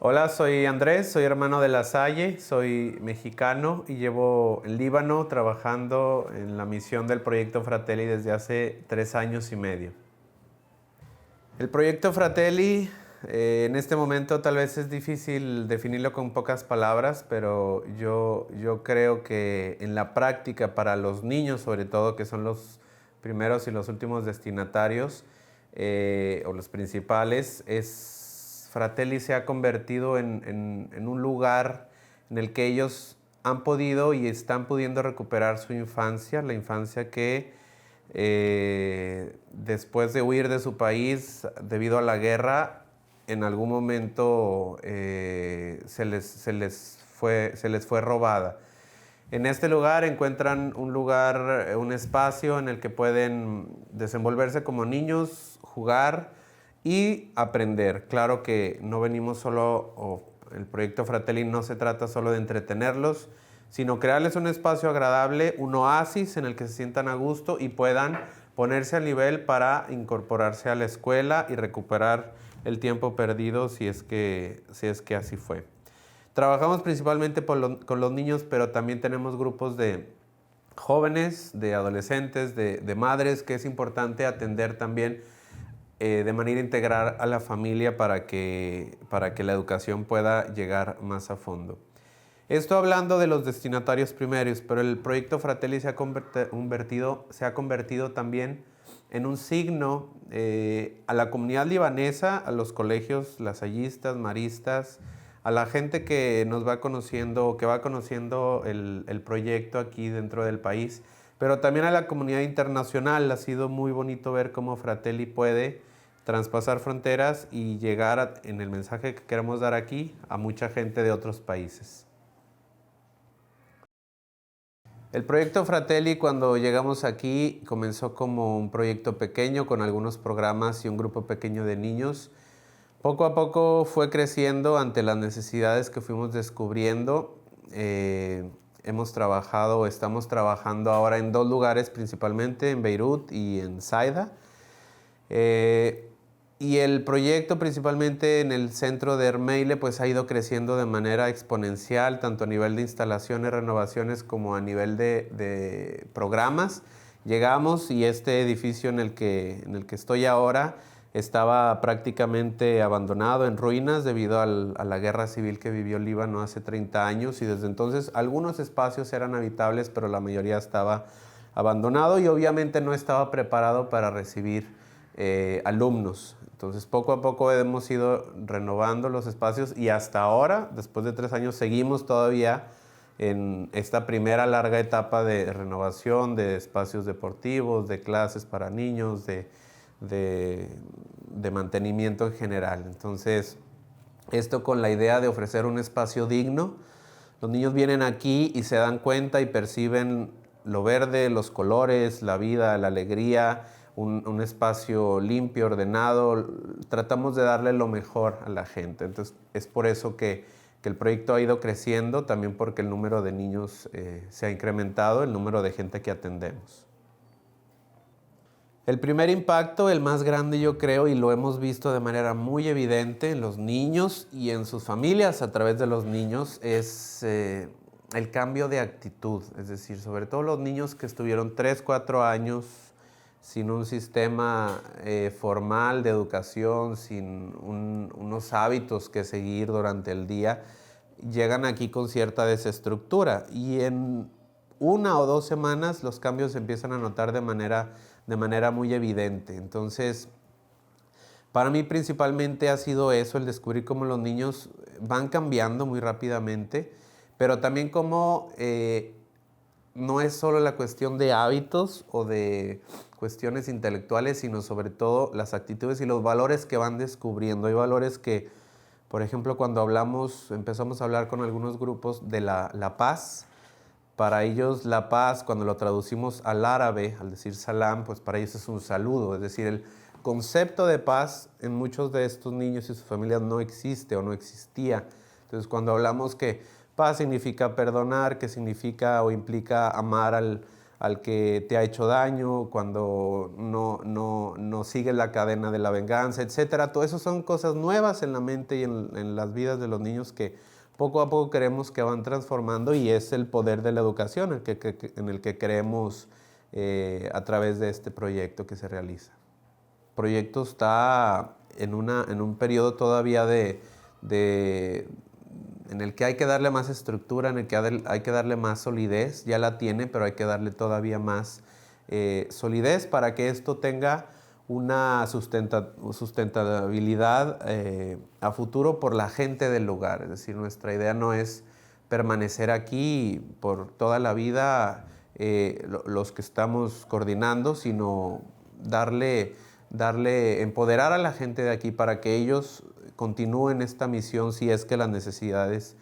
Hola, soy Andrés, soy hermano de La Salle, soy mexicano y llevo en Líbano trabajando en la misión del Proyecto Fratelli desde hace 3 años y medio. El Proyecto Fratelli en este momento tal vez es difícil definirlo con pocas palabras, pero yo creo que en la práctica para los niños sobre todo, que son los primeros y los últimos destinatarios o los principales, Fratelli se ha convertido en un lugar en el que ellos han podido y están pudiendo recuperar su infancia, la infancia que después de huir de su país debido a la guerra, en algún momento se les fue robada. En este lugar encuentran un lugar, un espacio en el que pueden desenvolverse como niños, jugar y aprender. Claro que no venimos solo, o el proyecto Fratelli no se trata solo de entretenerlos, sino crearles un espacio agradable, un oasis en el que se sientan a gusto y puedan ponerse al nivel para incorporarse a la escuela y recuperar el tiempo perdido si es que así fue. Trabajamos principalmente con los niños, pero también tenemos grupos de jóvenes, de adolescentes, de madres, que es importante atender también de manera integral a la familia para que la educación pueda llegar más a fondo. Esto hablando de los destinatarios primarios, pero el proyecto Fratelli se ha convertido también en un signo a la comunidad libanesa, a los colegios lasallistas, maristas, a la gente que nos va conociendo, que va conociendo el proyecto aquí dentro del país, pero también a la comunidad internacional. Ha sido muy bonito ver cómo Fratelli puede traspasar fronteras y llegar en el mensaje que queremos dar aquí a mucha gente de otros países. El proyecto Fratelli, cuando llegamos aquí, comenzó como un proyecto pequeño con algunos programas y un grupo pequeño de niños. Poco a poco fue creciendo ante las necesidades que fuimos descubriendo. Estamos trabajando ahora en 2 lugares principalmente, en Beirut y en Saida. Y el proyecto principalmente en el centro de Ermeile pues ha ido creciendo de manera exponencial, tanto a nivel de instalaciones, renovaciones, como a nivel de programas. Llegamos y este edificio en el que estoy ahora estaba prácticamente abandonado, en ruinas, debido a la guerra civil que vivió Líbano hace 30 años, y desde entonces algunos espacios eran habitables, pero la mayoría estaba abandonado y obviamente no estaba preparado para recibir alumnos. Entonces poco a poco hemos ido renovando los espacios y hasta ahora, después de 3 años, seguimos todavía en esta primera larga etapa de renovación de espacios deportivos, de clases para niños, de mantenimiento en general. Entonces, esto con la idea de ofrecer un espacio digno. Los niños vienen aquí y se dan cuenta y perciben lo verde, los colores, la vida, la alegría, un espacio limpio, ordenado. Tratamos de darle lo mejor a la gente. Entonces, es por eso que el proyecto ha ido creciendo, también porque el número de niños se ha incrementado, el número de gente que atendemos. El primer impacto, el más grande yo creo, y lo hemos visto de manera muy evidente en los niños y en sus familias a través de los niños, es el cambio de actitud. Es decir, sobre todo los niños que estuvieron 3, 4 años sin un sistema formal de educación, sin unos hábitos que seguir durante el día, llegan aquí con cierta desestructura y en 1 o 2 semanas los cambios se empiezan a notar de manera muy evidente. Entonces, para mí principalmente ha sido eso, el descubrir cómo los niños van cambiando muy rápidamente, pero también cómo no es solo la cuestión de hábitos o de cuestiones intelectuales, sino sobre todo las actitudes y los valores que van descubriendo. Hay valores que, por ejemplo, cuando empezamos a hablar con algunos grupos de la paz. Para ellos la paz, cuando lo traducimos al árabe, al decir salam, pues para ellos es un saludo. Es decir, el concepto de paz en muchos de estos niños y sus familias no existe o no existía. Entonces, cuando hablamos que paz significa perdonar, que significa o implica amar al que te ha hecho daño, cuando no sigues la cadena de la venganza, etcétera. Todo eso son cosas nuevas en la mente y en las vidas de los niños que poco a poco creemos que van transformando, y es el poder de la educación en el que creemos a través de este proyecto que se realiza. El proyecto está en un periodo todavía en el que hay que darle más estructura, en el que hay que darle más solidez. Ya la tiene, pero hay que darle todavía más solidez para que esto tenga una sustentabilidad a futuro por la gente del lugar. Es decir, nuestra idea no es permanecer aquí por toda la vida los que estamos coordinando, sino empoderar a la gente de aquí para que ellos continúen esta misión si es que las necesidades